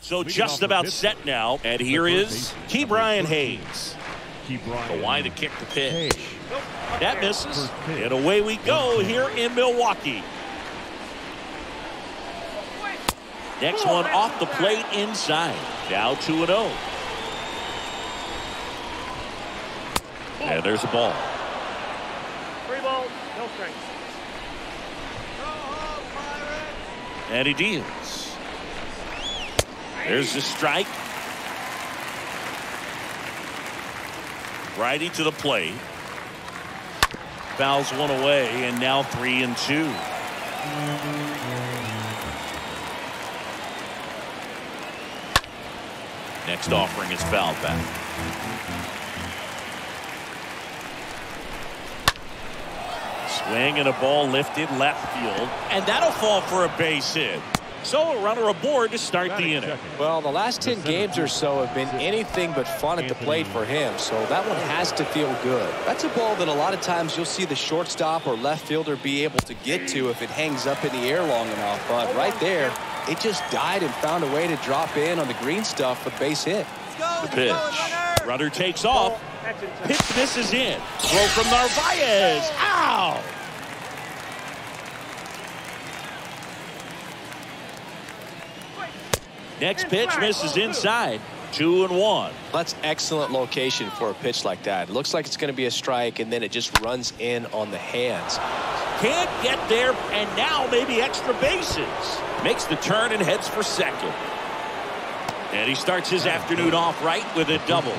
So just about set now, and here is Ke'Bryan Hayes. The line to kick the pitch. That misses, and away we go here in Milwaukee. Next one off the plate inside. Now 2-0. And there's a ball. 3 balls, no strikes. And he deals. There's the strike. Righty to the plate. Fouls one away, and now 3-2. Next offering is fouled back. Swing and a ball lifted left field, and that'll fall for a base hit. So a runner aboard to start the inning. Well, the last 10 games or so have been anything but fun at the plate for him, so that one has to feel good. That's a ball that a lot of times you'll see the shortstop or left fielder be able to get to if it hangs up in the air long enough, but right there, it just died and found a way to drop in on the green stuff for the base hit. The pitch. Runner takes off. Pitch misses in. Throw from Narvaez. Ow! Next pitch misses inside. 2-1. That's excellent location for a pitch like that. It looks like it's going to be a strike, and then it just runs in on the hands. Can't get there, and now maybe extra bases. Makes the turn and heads for second. And he starts his afternoon off right with a double.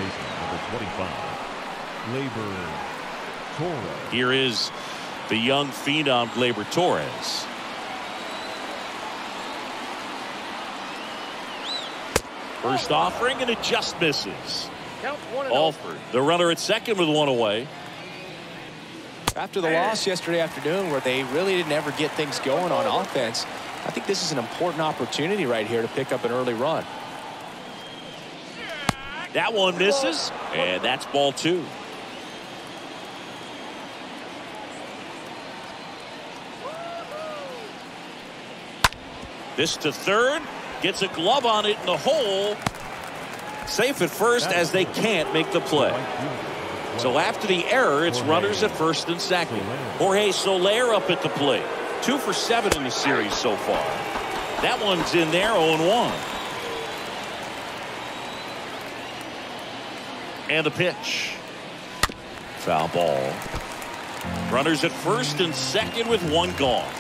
Here is the young phenom, Gleyber Torres. First offering, and it just misses. Alford, the runner at second with one away. After the loss yesterday afternoon where they really didn't ever get things going on offense, I think this is an important opportunity right here to pick up an early run. That one misses, and that's ball 2. This to third. Gets a glove on it in the hole. Safe at first as they can't make the play. So after the error, it's runners at first and second. Jorge Soler up at the plate. 2 for 7 in the series so far. That one's in there, 0-1. And the pitch. Foul ball. Runners at first and second with 1 gone.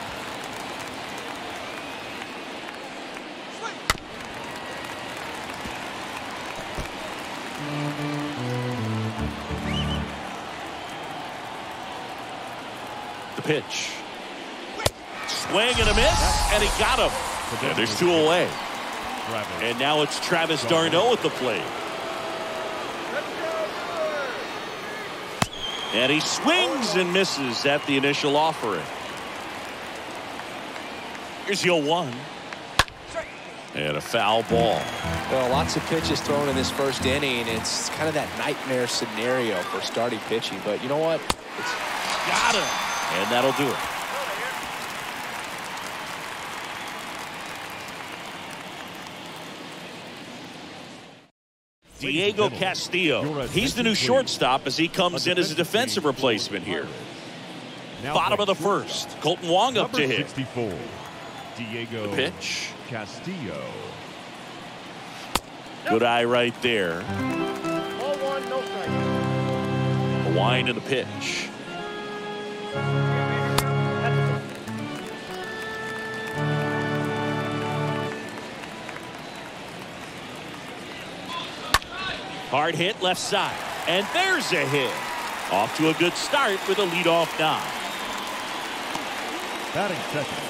The pitch. Swing and a miss, and he got him. And there's 2 away. And now it's Travis d'Arnaud at the plate. And he swings and misses at the initial offering. Here's your 1. And a foul ball. Well, lots of pitches thrown in this first inning. It's kind of that nightmare scenario for starting pitching. But you know what? It's got him. And that'll do it. Diego Castillo. He's the new shortstop as he comes in as a defensive replacement here. Bottom of the first. Colton Wong up to hit. Diego the pitch. Castillo. Good eye right there. 0-1, no strike. A wind and a pitch. Hard hit left side. And there's a hit. Off to a good start with a leadoff knock.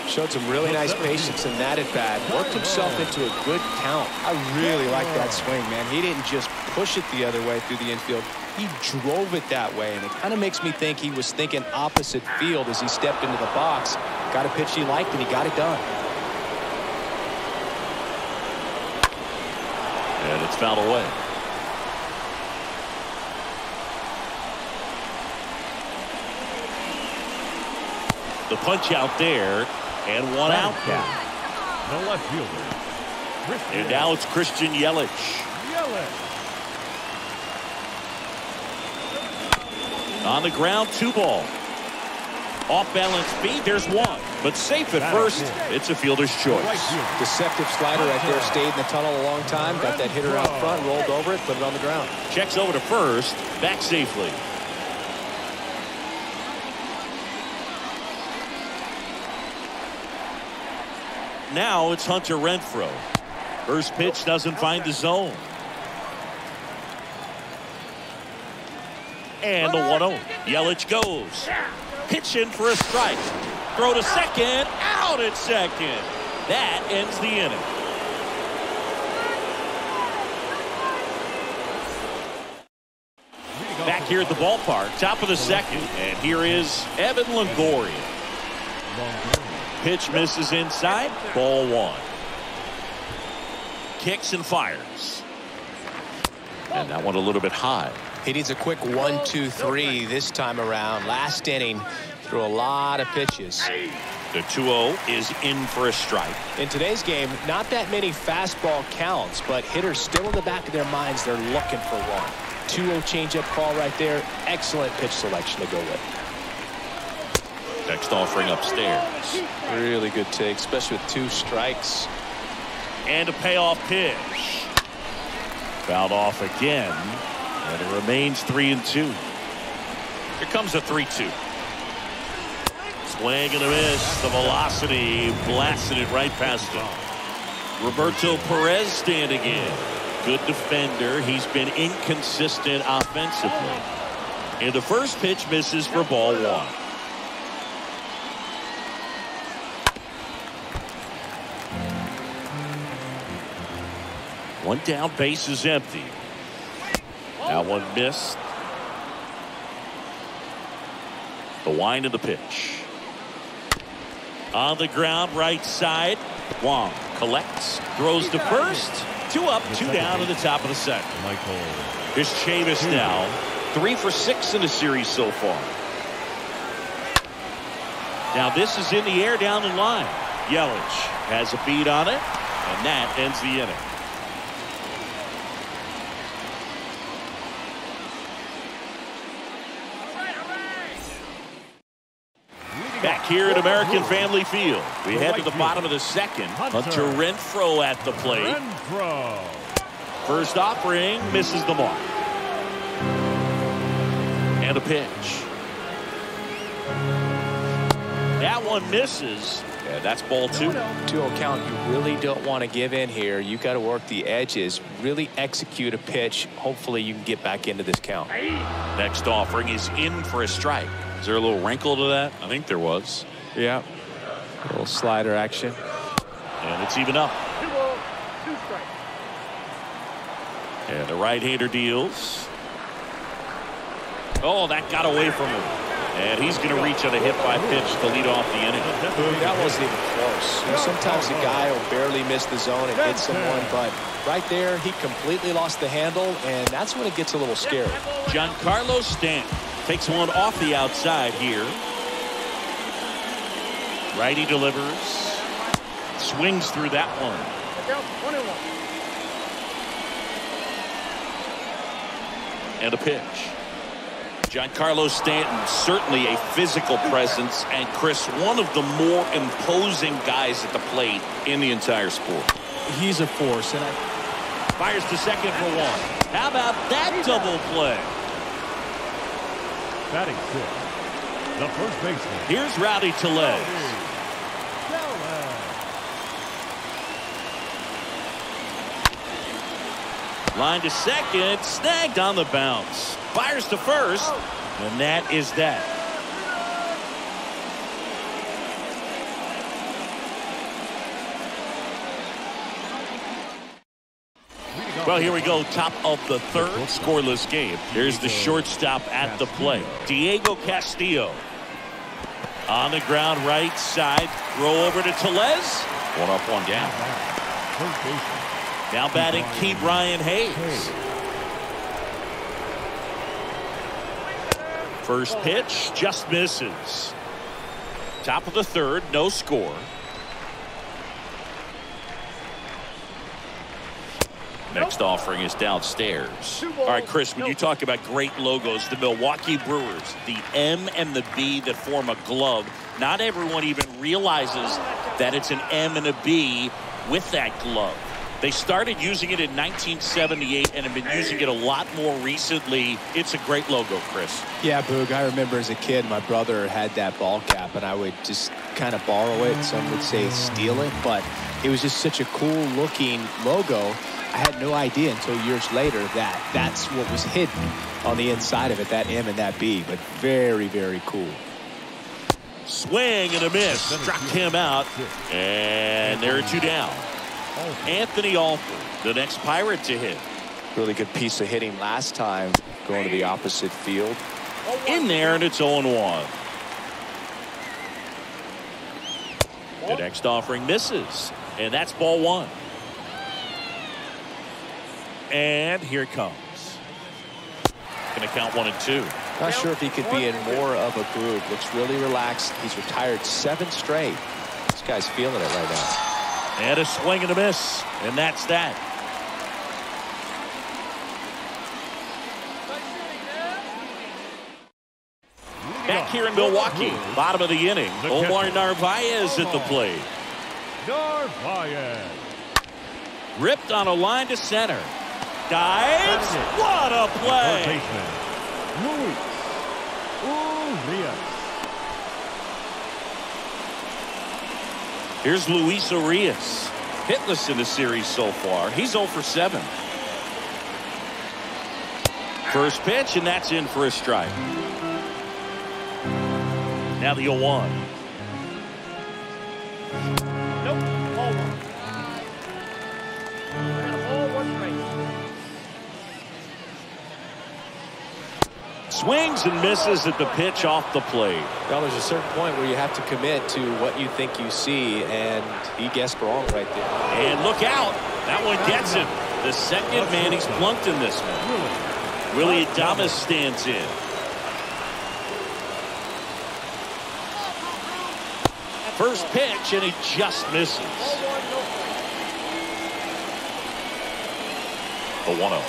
Showed some really nice patience in that at bat. Worked himself into a good count. I really like that swing, man. He didn't just push it the other way through the infield. He drove it that way, and it kind of makes me think he was thinking opposite field as he stepped into the box. Got a pitch he liked, and he got it done. And it's fouled away. The punch out there, and 1 out. The left fielder, And now it's Christian Yelich. On the ground, 2 ball. Off balance feed, there's 1. But safe at first, it's a fielder's choice. Deceptive slider right there, stayed in the tunnel a long time, got that hitter out front, rolled over it, put it on the ground. Checks over to first, back safely. Now it's Hunter Renfroe. First pitch doesn't find the zone. And the 1-0. Yelich goes. Pitch in for a strike. Throw to second. Out at second. That ends the inning. Back here at the ballpark, top of the second. And here is Evan Longoria. Pitch misses inside. Ball 1. Kicks and fires. And that one a little bit high. He needs a quick 1-2-3 this time around. Last inning, threw a lot of pitches. The 2-0 is in for a strike. In today's game, not that many fastball counts, but hitters still in the back of their minds, they're looking for one. 2-0 changeup call right there. Excellent pitch selection to go with. Next offering upstairs. Really good take, especially with 2 strikes. And a payoff pitch. Fouled off again. And it remains 3-2. Here comes a 3-2. Swing and a miss. The velocity blasted it right past him. Roberto Perez standing in. Good defender. He's been inconsistent offensively. And the first pitch misses for ball 1. One down, base is empty. That one missed. The wind of the pitch. On the ground, right side. Wong collects, throws to first. 2 up, 2 down in the top of the second. Here's Chavis now. 3 for 6 in the series so far. Now this is in the air down the line. Yelich has a beat on it, and that ends the inning. Back here at American Family Field, we head to the bottom of the second. Hunter Renfroe at the plate. First offering misses the mark. And a pitch. That one misses. And that's ball 2. 2-0 count. You really don't want to give in here. You got to work the edges, really execute a pitch. Hopefully you can get back into this count. Next offering is in for a strike. Is there a little wrinkle to that? I think there was. Yeah. A little slider action. And it's even up. 2 strikes. And the right-hander deals. Oh, that got away from him. And he's going to reach on a hit by pitch to lead off the inning. That wasn't even close. You know, sometimes a guy will barely miss the zone and hit someone, but right there, he completely lost the handle, and that's when it gets a little scary. Giancarlo Stanton takes one off the outside here. Righty delivers. Swings through that one. 1-1. And a pitch. Giancarlo Stanton, certainly a physical presence, and Chris, one of the more imposing guys at the plate in the entire sport. He's a force, and fires to second for 1. How about that double play? Batting 6, the first baseman. Here's Rowdy Tellez. Line to second, snagged on the bounce. Fires to first, and that is that. Well, here we go, top of the third, scoreless game. Here's the shortstop at the plate, Diego Castillo. On the ground, right side, throw over to Tellez. 1 up, 1 down. Now batting, Key Brian Hayes. First pitch just misses. Top of the third, no score. Next offering is downstairs. All right, Chris, when you talk about great logos, the Milwaukee Brewers, the M and the B that form a glove, not everyone even realizes that it's an M and a B with that glove. They started using it in 1978 and have been using it a lot more recently. It's a great logo, Chris. Yeah, Boog, I remember as a kid, my brother had that ball cap, and I would just kind of borrow it. Some would say steal it, but it was just such a cool-looking logo. I had no idea until years later that that's what was hidden on the inside of it, that M and that B, but very, very cool. Swing and a miss. Struck him out, and there are two down. Anthony Alford, the next Pirate to hit. Really good piece of hitting last time, going to the opposite field. In there, and it's 0-1. The next offering misses, and that's ball one. And here it comes. Going to count 1 and 2. Not sure if he could be in more of a groove. Looks really relaxed. He's retired 7 straight. This guy's feeling it right now. And a swing and a miss, and that's that. Back here in Milwaukee, bottom of the inning, Omar Narvaez at the plate. Narvaez. Ripped on a line to center. Dives. What a play. Here's Luis Urias. Hitless in the series so far. He's 0 for 7. First pitch, and that's in for a strike. Now the 0-1. Nope. Ball one. Ball one straight. Swings and misses at the pitch off the plate. Well, there's a certain point where you have to commit to what you think you see, and he guessed wrong right there. And look out. That one gets him. The second man he's plunked in this one. Willie Adames stands in. First pitch, and he just misses. The 1-0.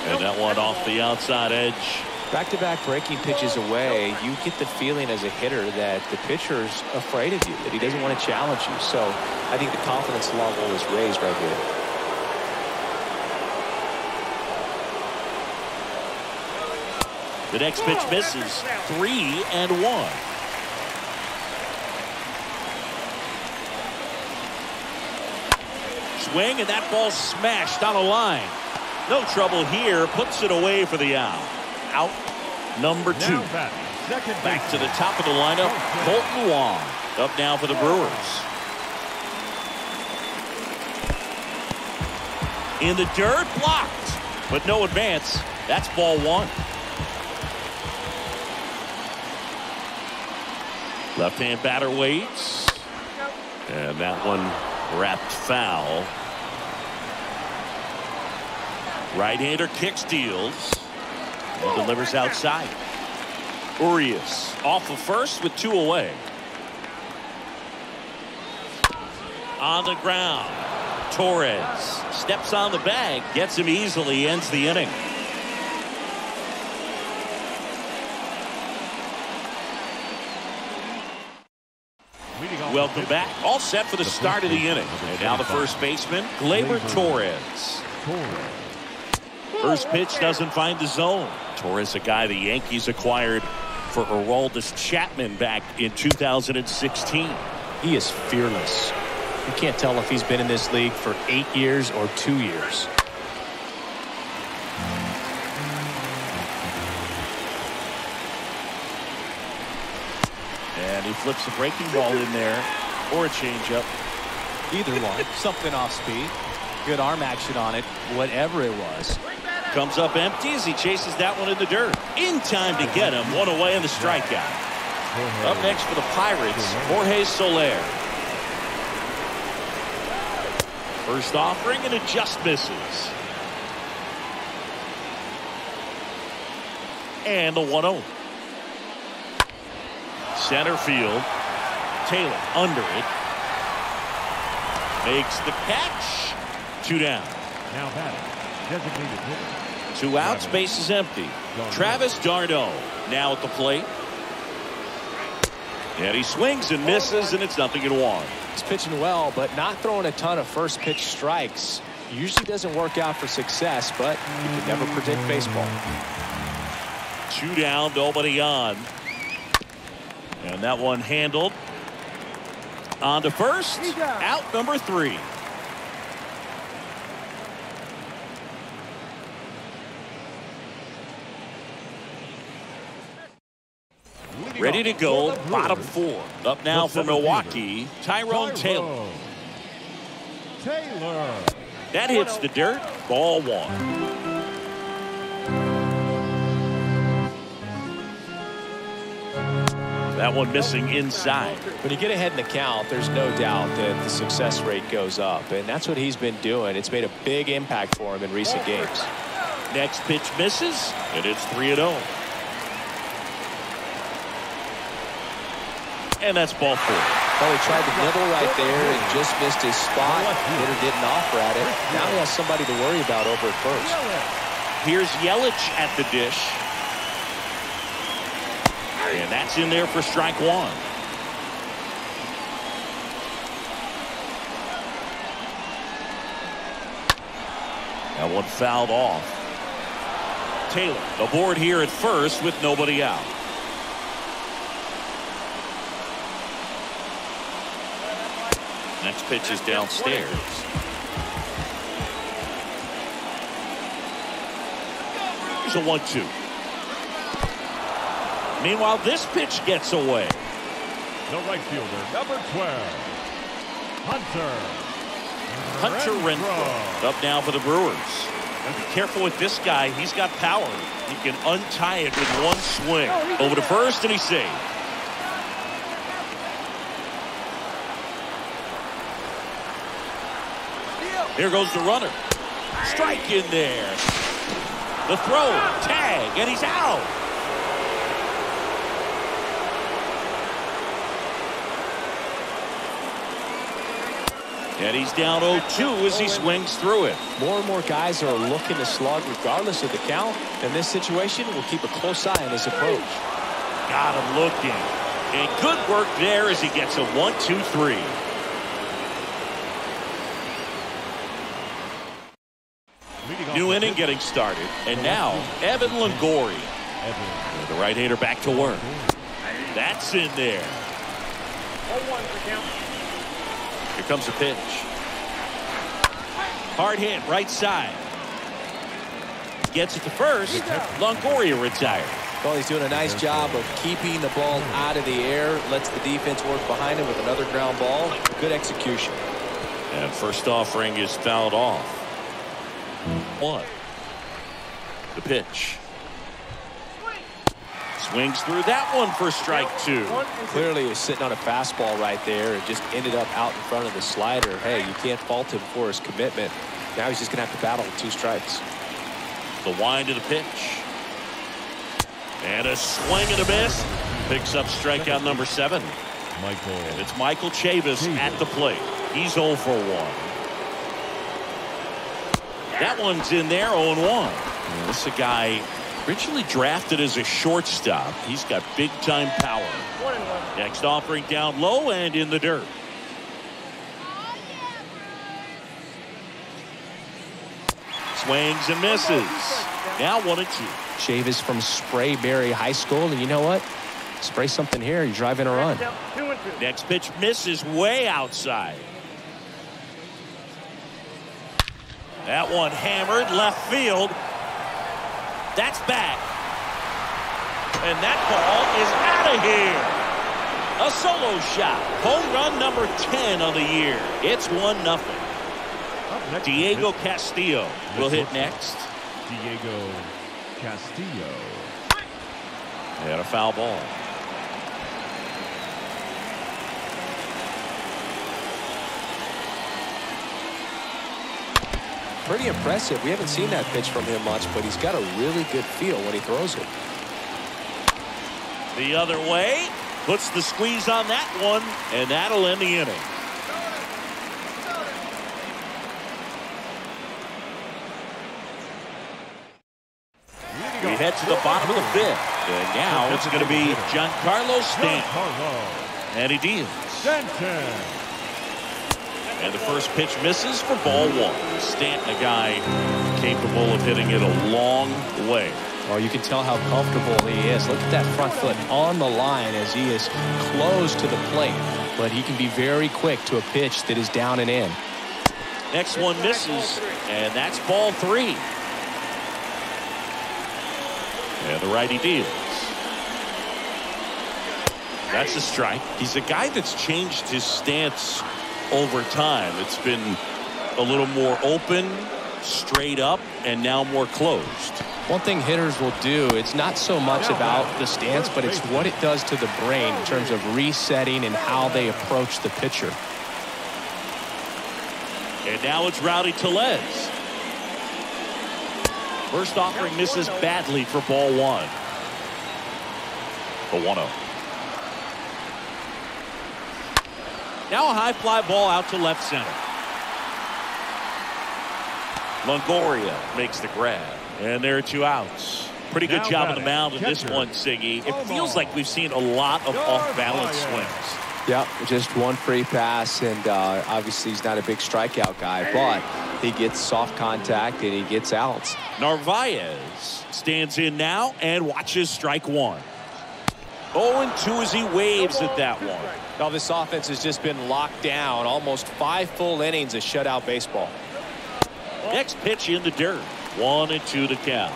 And that one off the outside edge. Back-to-back breaking pitches away, you get the feeling as a hitter that the pitcher's afraid of you, that he doesn't want to challenge you. So I think the confidence level is raised right here. The next pitch misses. 3-1. Swing, and that ball smashed on a line. No trouble here. Puts it away for the out. Out number 2. Back to the top of the lineup. Colton Wong up now for the Brewers. In the dirt, blocked, but no advance. That's ball 1. Left-hand batter waits. And that one wrapped foul. Right-hander kick steals and delivers outside. Urias off of first with 2 away. On the ground. Torres steps on the bag, gets him easily, ends the inning. Welcome back. All set for the start of the inning. And now the first baseman, Gleyber Torres. First pitch doesn't find the zone. Torres, a guy the Yankees acquired for Aroldis Chapman back in 2016. He is fearless. You can't tell if he's been in this league for 8 years or 2 years. And he flips a breaking ball in there, or a changeup. Either one. Something off speed. Good arm action on it, whatever it was. Comes up empty as he chases that one in the dirt. In time to get him. 1 away in the strikeout. Up next for the Pirates, Jorge Soler. First offering, and it just misses. And the 1-0. Center field. Taylor under it. Makes the catch. 2 down. Now batting. Designated hitter. 2 outs, base is empty. Travis d'Arnaud now at the plate. And he swings and misses, and it's 0-1. He's pitching well, but not throwing a ton of first pitch strikes. Usually doesn't work out for success, but you can never predict baseball. 2 down, nobody on. And that one handled. On to first. Out number 3. Ready to go, bottom 4. Up now for Milwaukee, Tyrone Taylor. That hits the dirt, ball 1. That one missing inside. When you get ahead in the count, there's no doubt that the success rate goes up, and that's what he's been doing. It's made a big impact for him in recent games. Next pitch misses, and it's 3-0. And that's ball 4. Well, he tried to nibble right there and just missed his spot. Hitter didn't offer at it. Now he has somebody to worry about over at first. Here's Yelich at the dish. And that's in there for strike 1. That one fouled off. Taylor aboard here at first with nobody out. Next pitch is downstairs. Here's a 1-2. Meanwhile, this pitch gets away. The right fielder, number 12, Hunter Renfroe up now for the Brewers. And be careful with this guy. He's got power. He can untie it with one swing. Over to first, and he's saved. Here goes the runner. Strike in there. The throw, tag, and he's out. And he's down 0-2 as he swings through it. More and more guys are looking to slug regardless of the count. In this situation, we'll keep a close eye on his approach. Got him looking. And good work there as he gets a 1-2-3. New inning getting started. And now, Evan Longoria. The right-hander back to work. That's in there. 0-1 for count. Here comes the pitch. Hard hit, right side. Gets it to first. Longoria retired. Well, he's doing a nice job of keeping the ball out of the air. Lets the defense work behind him with another ground ball. Good execution. And first offering is fouled off. 1. The pitch. Swings through that one for strike 2. Clearly he was sitting on a fastball right there and just ended up out in front of the slider. Hey, you can't fault him for his commitment. Now he's just going to have to battle with 2 strikes. The wind of the pitch. And a swing and a miss. Picks up strikeout number 7. And it's Michael Chavis at the plate. He's 0 for 1. That one's in there, 0-1. This is a guy originally drafted as a shortstop. He's got big-time power. 1-1. Next offering down low and in the dirt. Swings and misses. Now 1-2. Chavis from Sprayberry High School, and you know what? Spray something here, you're driving a run. 2-2. Next pitch misses way outside. That one hammered left field. That's back. And that ball is out of here. A solo shot. Home run number 10 on the year. It's 1-0. Diego Castillo will hit next. Diego Castillo. And a foul ball. Pretty impressive. We haven't seen that pitch from him much, but he's got a really good feel when he throws it. The other way. Puts the squeeze on that one, and that'll end the inning. We head to the bottom of the fifth. And now it's going to be Giancarlo Stanton. And he deals. And the first pitch misses for ball one. Stanton, a guy capable of hitting it a long way. Oh, you can tell how comfortable he is. Look at that front foot on the line as he is close to the plate. But he can be very quick to a pitch that is down and in. Next one misses, and that's ball three. And the righty deals. That's a strike. He's a guy that's changed his stance over time. It's been a little more open, straight up, and now more closed. One thing hitters will do, it's not so much about the stance, but it's what it does to the brain in terms of resetting and how they approach the pitcher. And now it's Rowdy Tellez. First offering misses badly for ball one. The 1-0. Now a high fly ball out to left center. Longoria makes the grab. And there are two outs. Pretty good job on the mound in this one, Siggy. It feels like we've seen a lot of off-balance swings. Yeah, just one free pass, and obviously he's not a big strikeout guy, but he gets soft contact and he gets outs. Narvaez stands in now and watches strike one. 0-2 as he waves at that one. Now this offense has just been locked down. Almost 5 full innings of shutout baseball. Next pitch in the dirt. 1-2 to count.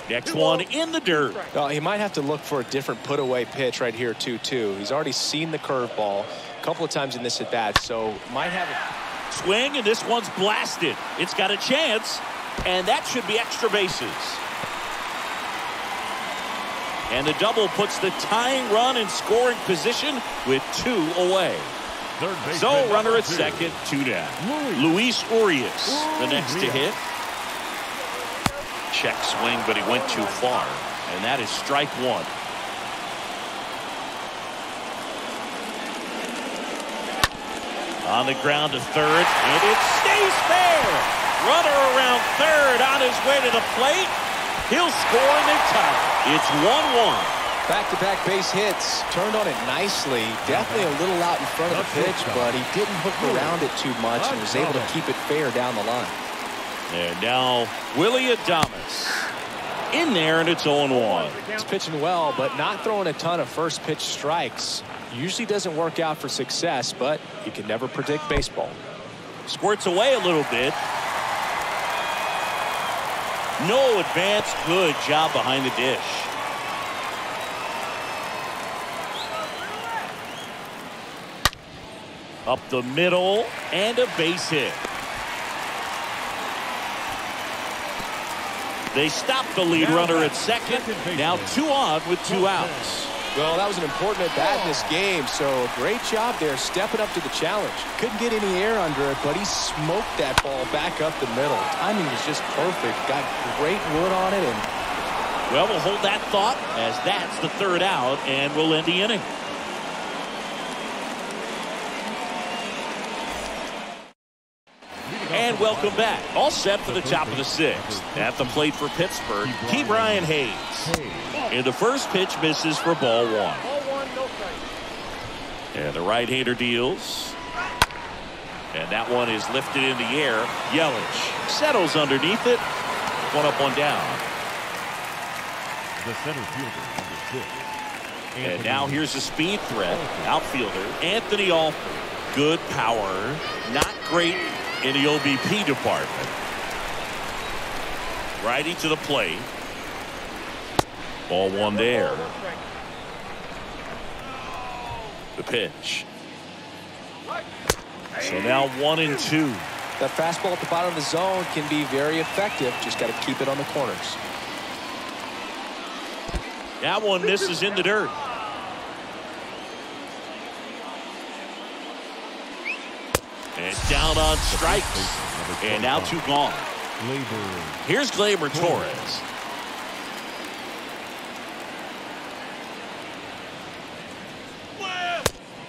Next one in the dirt. Well, he might have to look for a different put-away pitch right here, 2-2. He's already seen the curveball a couple of times in this at-bat, so might have a swing, and this one's blasted. It's got a chance, and that should be extra bases. And the double puts the tying run in scoring position with 2 away. So runner at second, 2 down. Luis Urias, the next to hit. Check swing, but he went too far. And that is strike one. On the ground to third, and it stays fair. Runner around third on his way to the plate. He'll score and they tie. It's 1-1. Back-to-back base hits. Turned on it nicely. Definitely a little out in front of the pitch, but he didn't hook around it too much and was able to keep it fair down the line. And now Willie Adames in there, and it's 0-1. He's pitching well, but not throwing a ton of first pitch strikes. Usually doesn't work out for success, but you can never predict baseball. Squirts away a little bit. No advance. Good job behind the dish. Up the middle, and a base hit. They stop the lead runner at second. Now 2 on with 2 outs. Well, that was an important at-bat in this game, so great job there stepping up to the challenge. Couldn't get any air under it, but he smoked that ball back up the middle. Timing was just perfect. Got great wood on it. And well, we'll hold that thought as that's the 3rd out, and we'll end the inning. And welcome back. All set for the top of the 6th. At the plate for Pittsburgh, Ke'Bryan Hayes. And the first pitch misses for ball 1. And the right-hander deals. And that one is lifted in the air. Yelich settles underneath it. 1 up, 1 down. The center fielder, number 6. And now here's a speed threat. Outfielder Anthony Alford. Good power. Not great in the OBP department. Righty to the plate. Ball 1 there. The pitch. So now 1-2. that fastball at the bottom of the zone can be very effective. Just got to keep it on the corners. That one misses in the dirt. And down on strikes. And now 2 gone. Here's Gleyber Torres.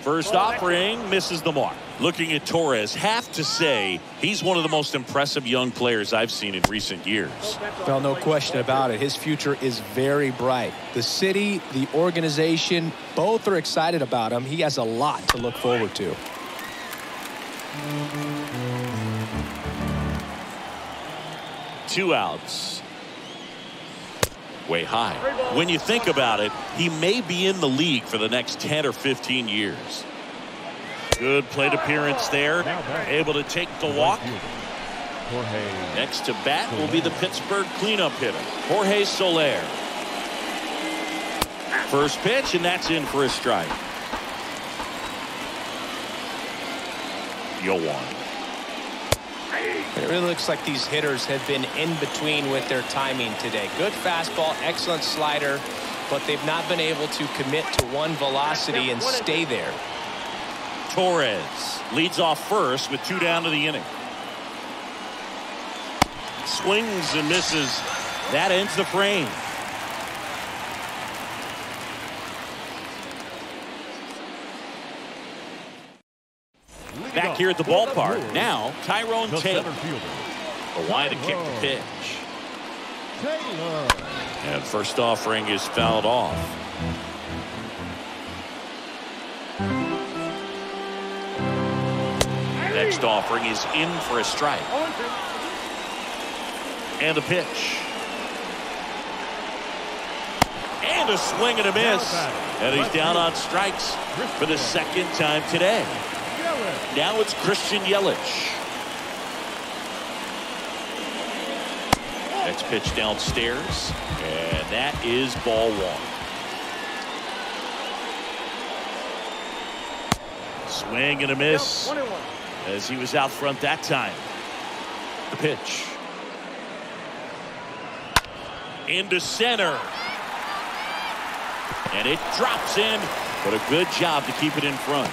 First offering misses the mark. Looking at Torres, have to say he's one of the most impressive young players I've seen in recent years. Well, no question about it. His future is very bright. The city, the organization, both are excited about him. He has a lot to look forward to. Two outs. Way high. When you think about it, he may be in the league for the next 10 or 15 years. Good plate appearance there. Able to take the walk. Next to bat will be the Pittsburgh cleanup hitter, Jorge Soler. First pitch, and that's in for a strike. 0-1. It really looks like these hitters have been in between with their timing today. Good fastball, excellent slider, but they've not been able to commit to one velocity and stay there. Torres leads off first with 2 down to the inning. Swings and misses. That ends the frame. Back here at the ballpark. Now, Tyrone Taylor. The line to kick the pitch. And first offering is fouled off. Next offering is in for a strike. And a pitch. And a swing and a miss. And he's down on strikes for the second time today. Now it's Christian Yelich. Next pitch downstairs. And that is ball 1. Swing and a miss. As he was out front that time. The pitch. Into center. And it drops in. But a good job to keep it in front.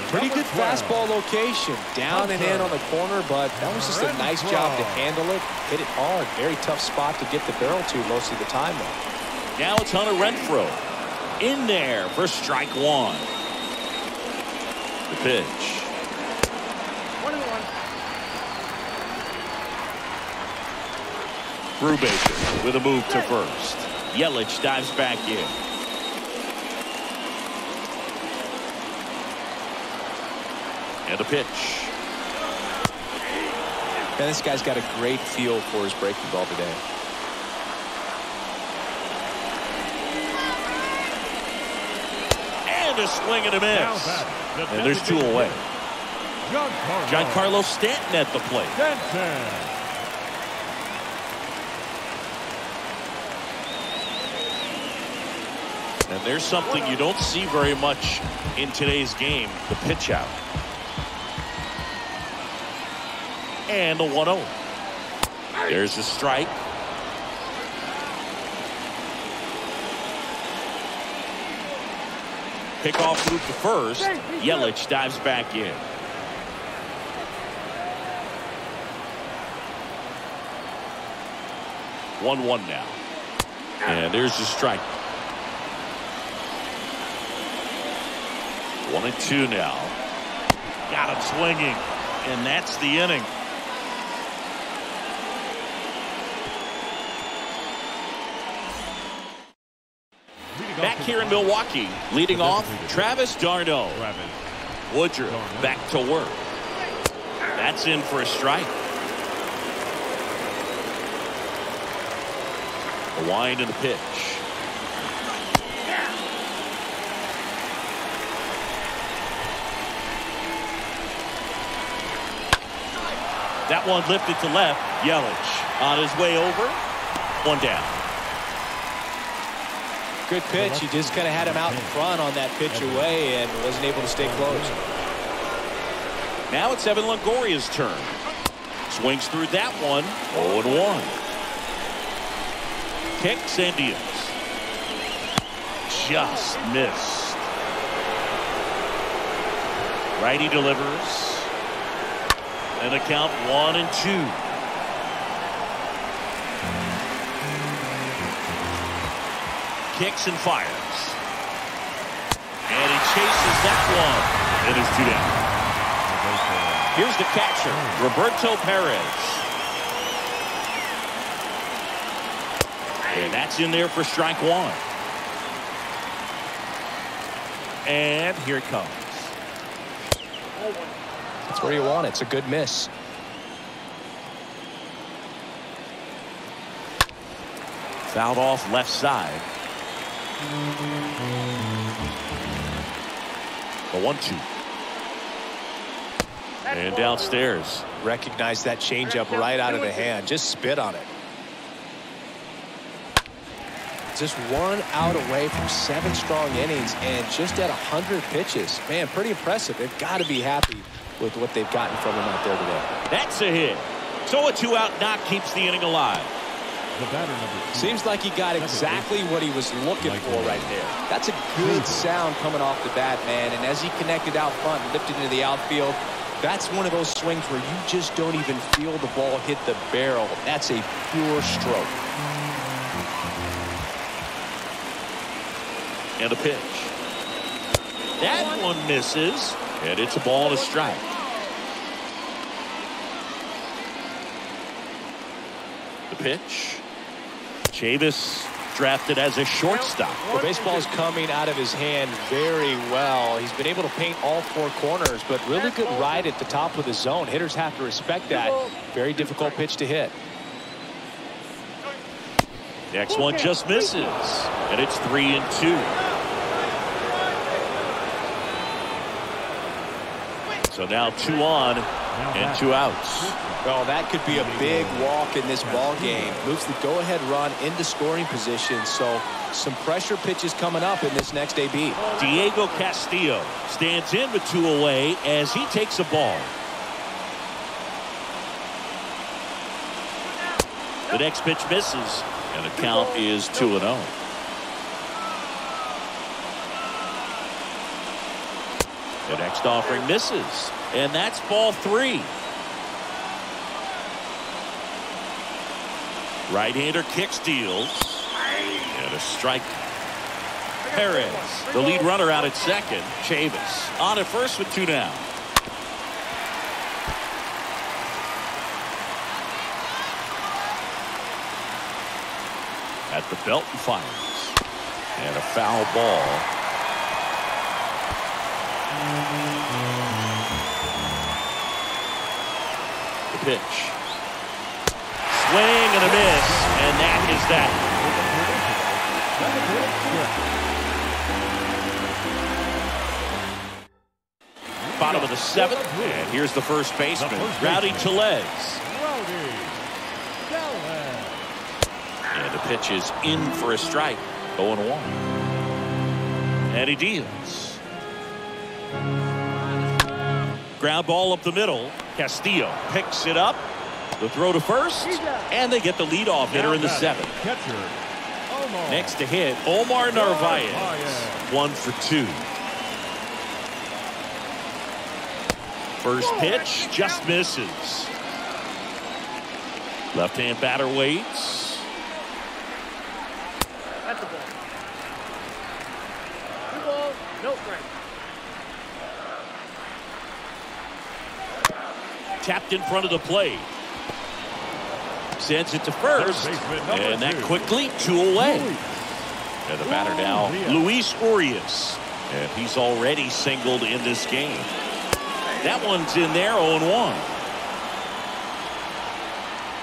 Pretty good fastball location. Down and in on the corner, but that was just a nice job to handle it. Hit it hard. Very tough spot to get the barrel to most of the time, though. Now it's Hunter Renfroe. In there for strike 1. The pitch. 1-1. Brubaker with a move to first. Yelich dives back in. And a pitch. And this guy's got a great feel for his breaking ball today. And a swing and a miss. And there's 2 away. Giancarlo Stanton at the plate. And there's something you don't see very much in today's game, the pitch out. And the 1-0. There's a strike. Pickoff move to first. Yelich dives back in. One now. And there's the strike. 1-2 now. Got him swinging. And that's the inning. Back here in Milwaukee, leading off, Travis d'Arnaud. Woodruff back to work. That's in for a strike. A wind and a pitch. That one lifted to left. Yelich on his way over. 1 down. Good pitch. He just kind of had him out in front on that pitch away and wasn't able to stay close. Now it's Evan Longoria's turn. Swings through that one. 0-1. Kicks and deals. Just missed. Righty delivers. And a count 1-2. Kicks and fires. And he chases that one. And it's 2 down. Here's the catcher, Roberto Perez. And that's in there for strike 1. And here it comes. That's where you want it. It's a good miss. Fouled off left side. The 1-2. And downstairs. Recognize that changeup right out of the hand. Just spit on it. Just 1 out away from 7 strong innings and just at 100 pitches. Man, pretty impressive. They've got to be happy with what they've gotten from him out there today. That's a hit. So a 2-out knock keeps the inning alive. The batter, number 2. Seems like he got exactly what he was looking for right there. That's a good sound coming off the bat, man. And as he connected out front and lifted into the outfield, that's one of those swings where you just don't even feel the ball hit the barrel. That's a pure stroke. And a pitch. That one misses. And it's a ball and a strike. The pitch. Chavis drafted as a shortstop. The baseball is coming out of his hand very well. He's been able to paint all 4 corners, but really good ride at the top of the zone. Hitters have to respect that. Very difficult pitch to hit. Next one just misses. And it's 3-2. So now 2 on and 2 outs. Well, that could be a big walk in this ball game. Moves the go-ahead run into scoring position. So some pressure pitches coming up in this next AB. Diego Castillo stands in with 2 away as he takes a ball. The next pitch misses, and the count is 2-0. The next offering misses, and that's ball 3. Right-hander kick steals, and a strike. Perez, the lead runner out at second. Chavis on at first with 2 down. At the belt and fires, and a foul ball. The pitch. Swing and a miss, and that is that. Bottom of the 7th, and here's the first baseman, Rowdy Tellez. And the pitch is in for a strike, 0-1. And he deals. Ground ball up the middle. Castillo picks it up. The throw to first, and they get the leadoff hitter in the 7th. Next to hit, Omar Narvaez. 1 for 2. First pitch just misses. Left-hand batter waits. That's the ball. 2 balls, no strike. Tapped in front of the plate. Sends it to first, and that quickly 2 away. And the batter now, Luis Urias, and he's already singled in this game. That one's in there, 0-1.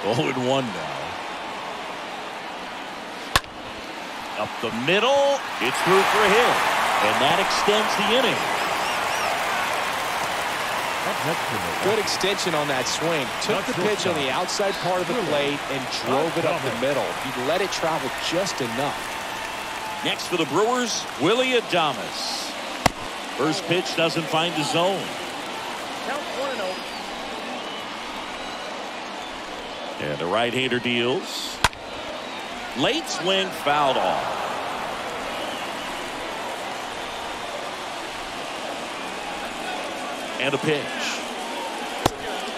0-1 now. Up the middle, it's through for a hit, and that extends the inning. Good extension on that swing. Took the pitch on the outside part of the plate and drove it up the middle. He let it travel just enough. Next for the Brewers, Willie Adames. First pitch doesn't find the zone. Count 1-0. And the right-hander deals. Late swing fouled off. And a pitch.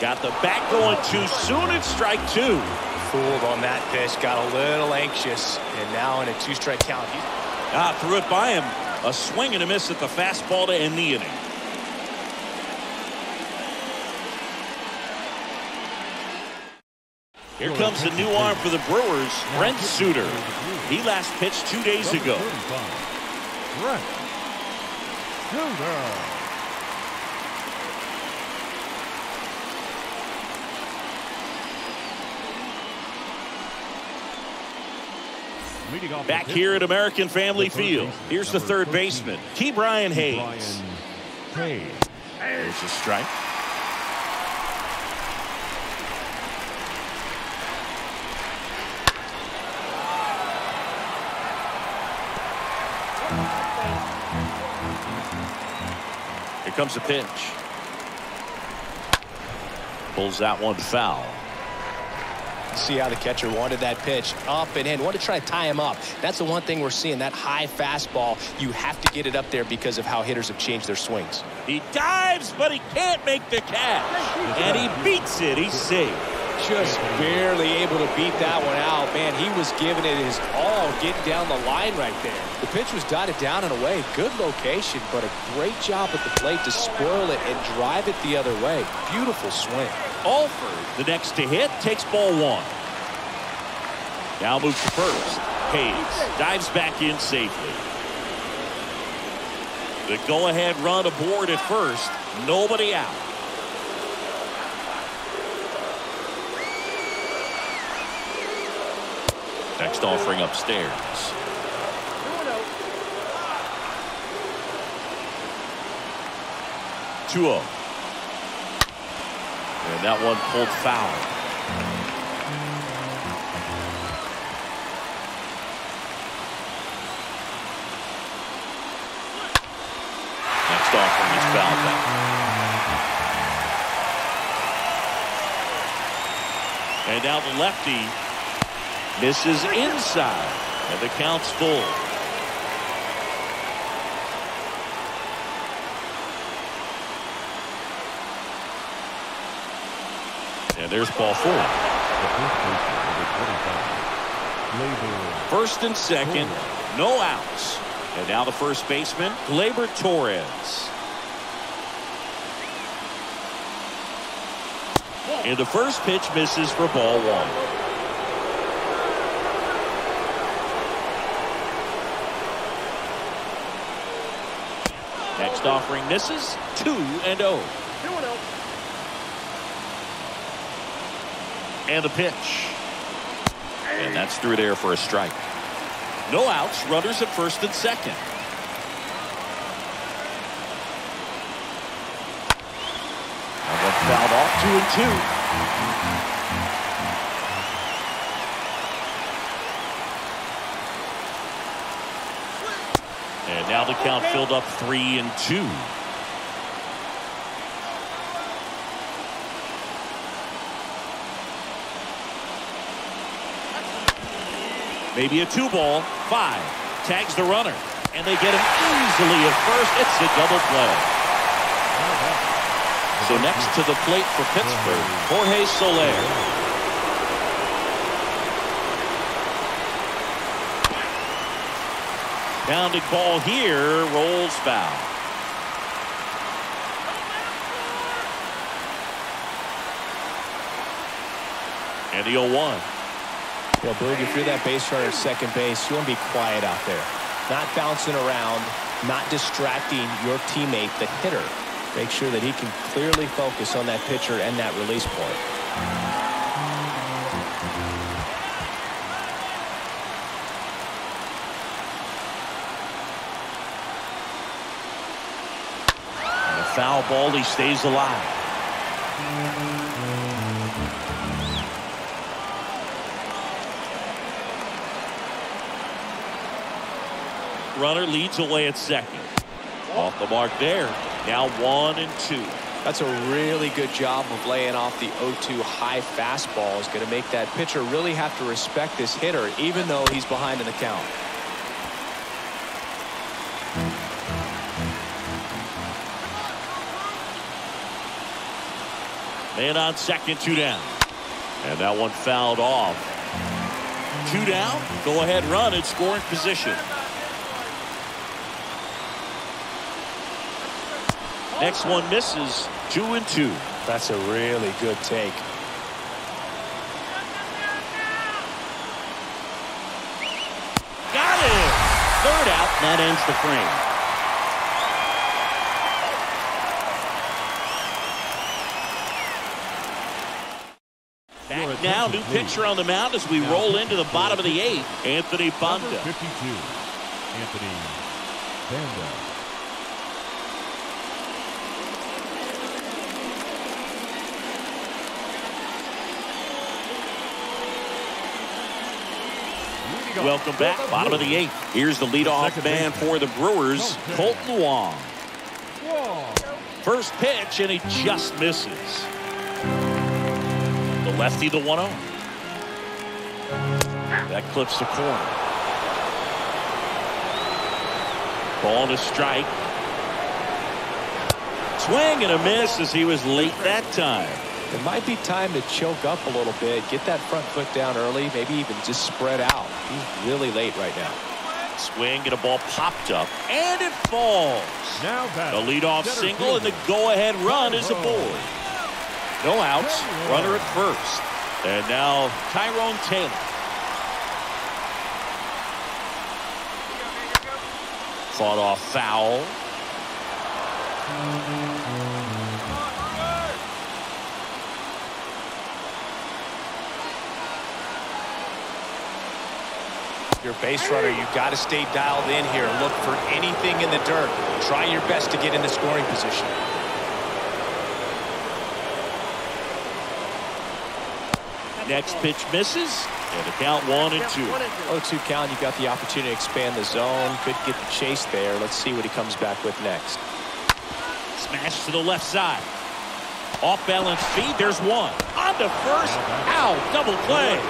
Got the bat going too soon. It's strike 2. Fooled on that pitch. Got a little anxious. And now in a 2-strike count. Threw it by him. A swing and a miss at the fastball to end the inning. Here comes the new arm for the Brewers, Brent Suter. He last pitched 2 days ago. Brent Suter. Back here at American Family Field, here's the third baseman, Brian Hayes. There's a strike. Here comes the pitch. Pulls that one foul. See how the catcher wanted that pitch up and in. Want to try to tie him up. That's the one thing we're seeing. That high fastball, you have to get it up there because of how hitters have changed their swings. He dives, but he can't make the catch. And he beats it. He's safe. Just barely able to beat that one out. Man, he was giving it his all, getting down the line right there. The pitch was dotted down and away. Good location, but a great job at the plate to spoil it and drive it the other way. Beautiful swing. Alford, the next to hit, takes ball one. Now moves to first. Hayes dives back in safely. The go-ahead run aboard at first. Nobody out. Next offering upstairs. 2-0. And that one pulled foul. Next offering is fouled back. And now the lefty misses inside, and the count's full. And there's ball four. First and second, no outs. And now the first baseman, Gleyber Torres. And the first pitch misses for ball one. Next offering misses. 2-0. And the pitch. And that's through there for a strike. No outs. Runners at first and second. And one fouled off. 2-2. And now the count filled up 3-2. Maybe a 2-ball. 5. Tags the runner. And they get him easily at first. It's a double play. So next to the plate for Pittsburgh, Jorge Soler. Pounding ball here, rolls foul. And the 0-1. Well, Boog, if you're that base runner at second base, you want to be quiet out there. Not bouncing around, not distracting your teammate, the hitter. Make sure that he can clearly focus on that pitcher and that release point. And a foul ball, he stays alive. Runner leads away at second. Off the mark there. Now 1-2. That's a really good job of laying off the 0-2 high fastball. Is going to make that pitcher really have to respect this hitter, even though he's behind in the count. Man on second, 2 down. And that one fouled off. 2 down. Go ahead run in scoring position. Next one misses. 2-2. That's a really good take. Got it. Third out. That ends the frame. Back now, new pitcher on the mound as we roll into the bottom of the 8th. Anthony Banda. Number 52, Anthony Banda. Welcome back. Bottom of the 8th. Here's the leadoff man for the Brewers, Colton Wong. First pitch, and he just misses. The lefty, the 1-0. That clips the corner. Ball and a strike. Swing and a miss as he was late that time. It might be time to choke up a little bit, get that front foot down early, maybe even just spread out. He's really late right now. Swing and a ball popped up, and it falls. Now the leadoff single and the go-ahead run is aboard. No outs, runner at first. And now Tyrone Taylor. Fought off foul. Your base runner, you've got to stay dialed in here. Look for anything in the dirt. Try your best to get in the scoring position. Next pitch misses, and the count 1-2. 0-2 count, you've got the opportunity to expand the zone. Could get the chase there. Let's see what he comes back with next. Smash to the left side. Off balance feed, there's one. On to first. Ow, double play.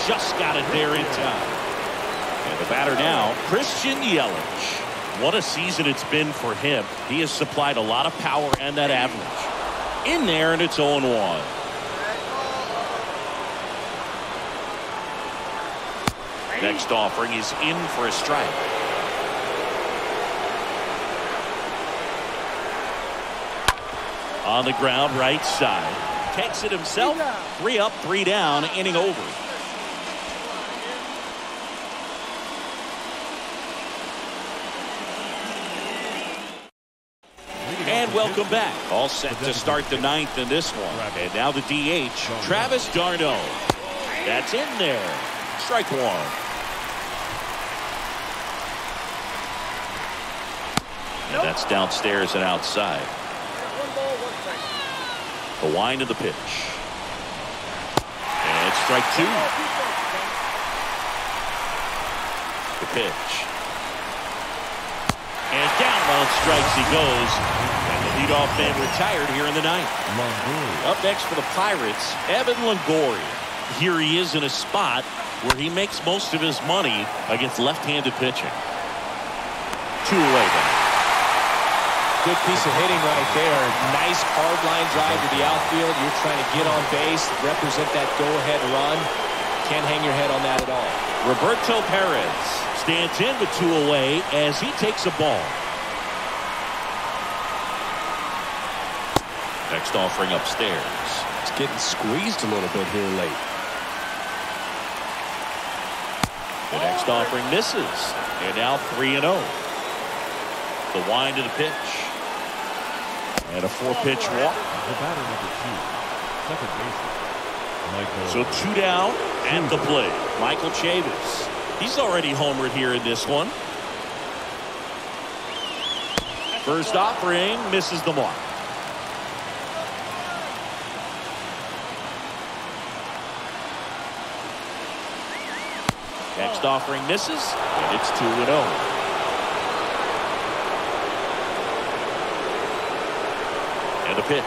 Just got it there in time. And the batter now, Christian Yelich. What a season it's been for him. He has supplied a lot of power and that average. In there, and it's 0-1. Next offering is in for a strike. On the ground, right side. Takes it himself. 3 up, 3 down, inning over. And welcome back. All set to start the 9th in this one. And now the DH, Travis d'Arnaud. That's in there. Strike 1. And that's downstairs and outside. The wind of the pitch. And it's strike 2. The pitch. And down on strikes he goes. And the leadoff man retired here in the 9th. Up next for the Pirates, Evan Longoria. Here he is in a spot where he makes most of his money against left-handed pitching. 2 away now. Good piece of hitting right there. Nice hard line drive to the outfield. You're trying to get on base, represent that go-ahead run. Can't hang your head on that at all. Roberto Perez stands in with 2 away as he takes a ball. Next offering upstairs. It's getting squeezed a little bit here late. The next offering misses. And now 3-0. The wind of the pitch. And a 4-pitch walk. The batter number 2, second baseman. So 2 down and the plate. Michael Chavis. He's already homered here in this one. First offering misses the mark. Next offering misses, and it's 2-0. And the pitch.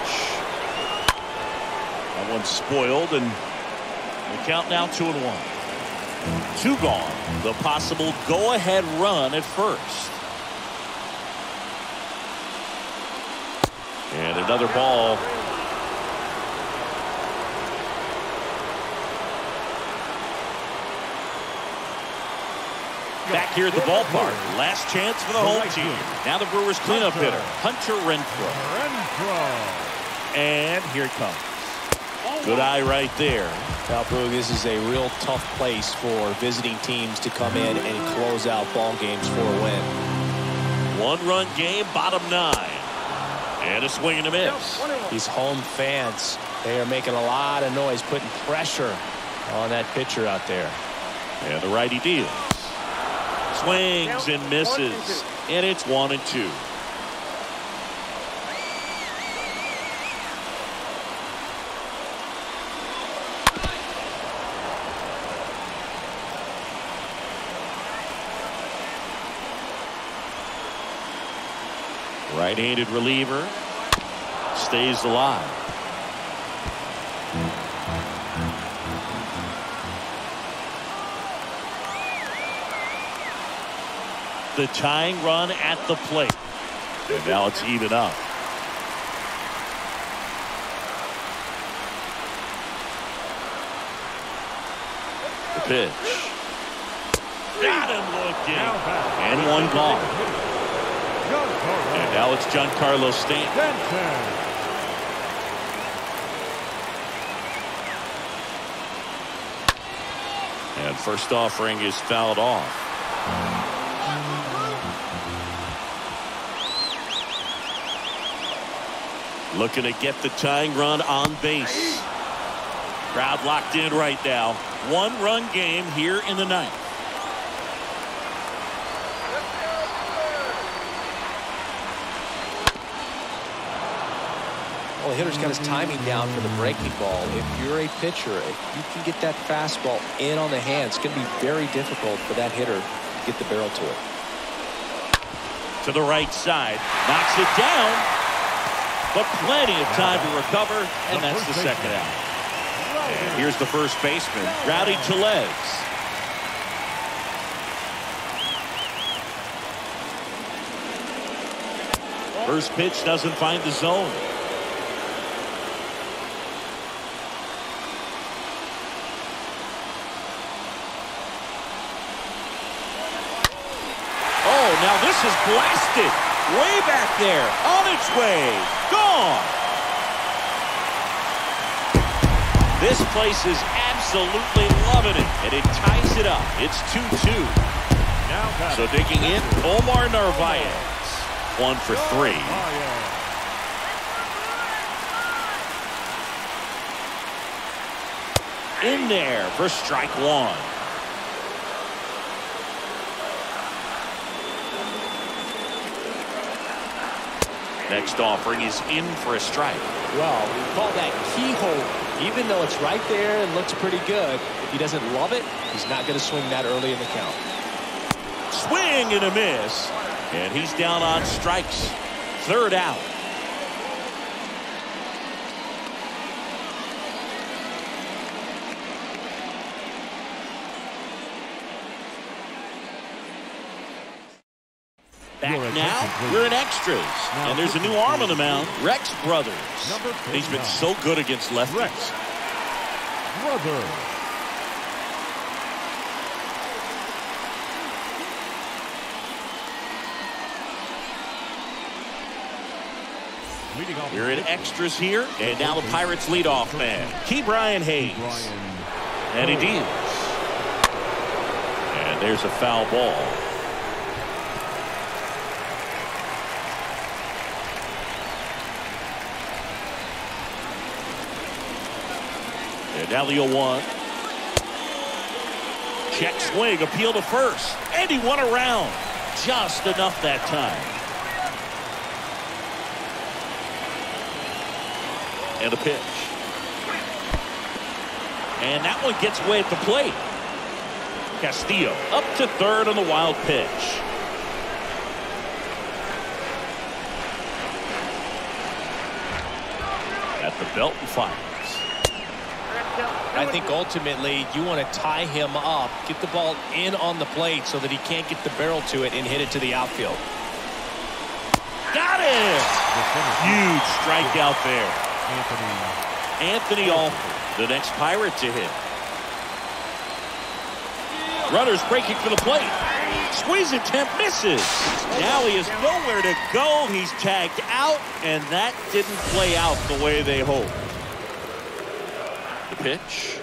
That one's spoiled, and the count now 2-1. 2 gone. The possible go-ahead run at first. And another ball. Back here at the ballpark. Last chance for the home team. Now the Brewers cleanup hitter, Hunter Renfroe. And here it comes. Good eye right there. Now, Boog, this is a real tough place for visiting teams to come in and close out ball games for a win. One-run game, bottom 9. And a swing and a miss. These home fans, they are making a lot of noise, putting pressure on that pitcher out there. And the righty deals. Swings and misses. And it's 1-2. Right-handed reliever stays alive. The tying run at the plate. And now it's even up. The pitch. Got him looking. And one gone. And now it's Giancarlo Stanton. And first offering is fouled off. Looking to get the tying run on base. Crowd locked in right now. One-run game here in the 9th. Well, the hitter's got his timing down for the breaking ball. If you're a pitcher, if you can get that fastball in on the hand, it's going to be very difficult for that hitter to get the barrel to it. To the right side. Knocks it down. But plenty of time to recover. And that's the second out. And here's the first baseman, Rowdy Tellez. First pitch doesn't find the zone. Now this is blasted way back there, on its way, gone. This place is absolutely loving it, and it ties it up. It's 2-2. So digging in, Omar Narvaez, 1 for 3. In there for strike 1. Next offering is in for a strike. Well, we call that keyhole. Even though it's right there and looks pretty good, if he doesn't love it, he's not going to swing that early in the count. Swing and a miss. And he's down on strikes. Third out. Back now, we're in extras. And there's a new arm on the mound, Rex Brothers. He's been so good against lefties. Rex Brothers. We're in extras here. And now the Pirates leadoff man, Ke'Bryan Hayes. And he deals. And there's a foul ball. And now the 0-1. Check swing, appeal to first. And he won around. Just enough that time. And a pitch. And that one gets away at the plate. Castillo up to third on the wild pitch. At the belt and fires. I think ultimately you want to tie him up, get the ball in on the plate so that he can't get the barrel to it and hit it to the outfield. Got it! Huge strikeout there. Anthony Alford, the next Pirate to hit. Runners breaking for the plate. Squeeze attempt misses. Now he has nowhere to go. He's tagged out, and that didn't play out the way they hoped. The pitch.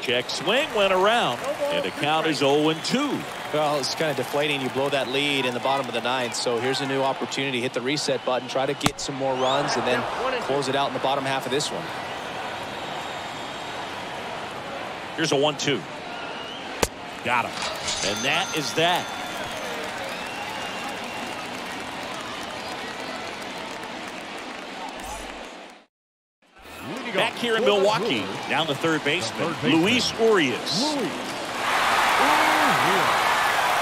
Check swing went around, and the count is 0-2. Well, it's kind of deflating. You blow that lead in the bottom of the ninth, so here's a new opportunity. Hit the reset button, try to get some more runs, and then close it out in the bottom half of this one. Here's a 1-2. Got him. And that is that. Back here in Milwaukee, down the third baseman, Luis Urias.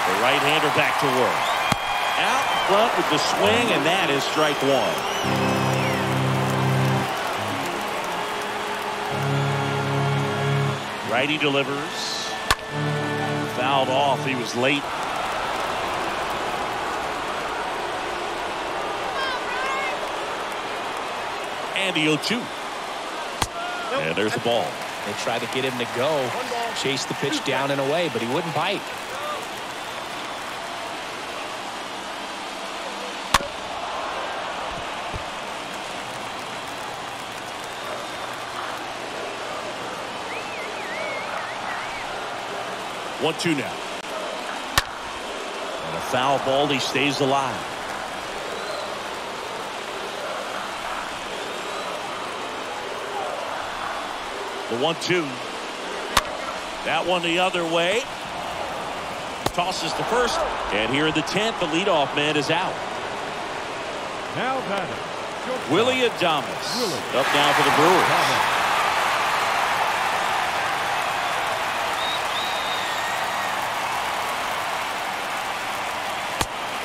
The right-hander back to work. Out front with the swing, and that is strike one. Righty delivers. Fouled off. He was late. And the 0-2. And there's the ball. They tried to get him to go, chase the pitch down and away, but he wouldn't bite. One-two now. And a foul ball. He stays alive. The 1-2. That one the other way. Tosses to first. And here in the 10th, the leadoff man is out. Now batting, Willie Adames. Up now for the Brewers.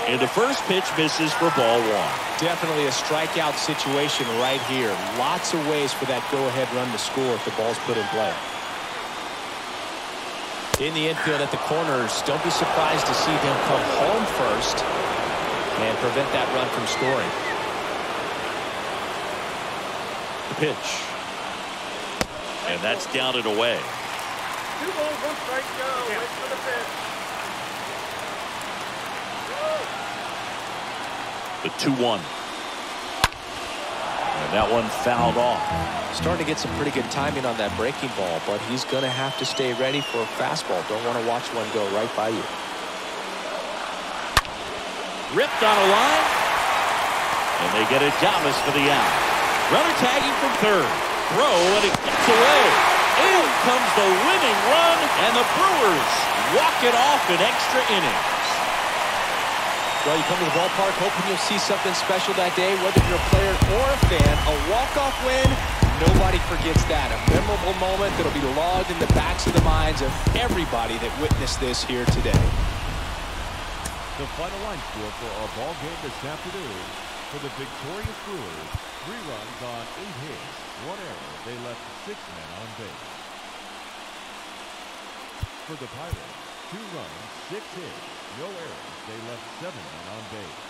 And the first pitch misses for ball one. Definitely a strikeout situation right here. Lots of ways for that go-ahead run to score if the ball's put in play. In the infield at the corners, don't be surprised to see him come home first and prevent that run from scoring. The pitch. And that's down and away. 2 balls, 1 strike, go. Wait for the pitch. The 2-1. And that one fouled off. Starting to get some pretty good timing on that breaking ball, but he's going to have to stay ready for a fastball. Don't want to watch one go right by you. Ripped on a line. And they get Adames for the out. Runner tagging from third. Throw, and it gets away. In comes the winning run, and the Brewers walk it off in extra innings. Well, you come to the ballpark hoping you'll see something special that day, whether you're a player or a fan. A walk-off win, nobody forgets that. A memorable moment that'll be logged in the backs of the minds of everybody that witnessed this here today. The final line score for our ball game this afternoon. For the victorious Brewers, 3 runs on 8 hits, 1 error. They left 6 men on base. For the Pirates, 2 runs, 6 hits, no errors. They left 7 men on base.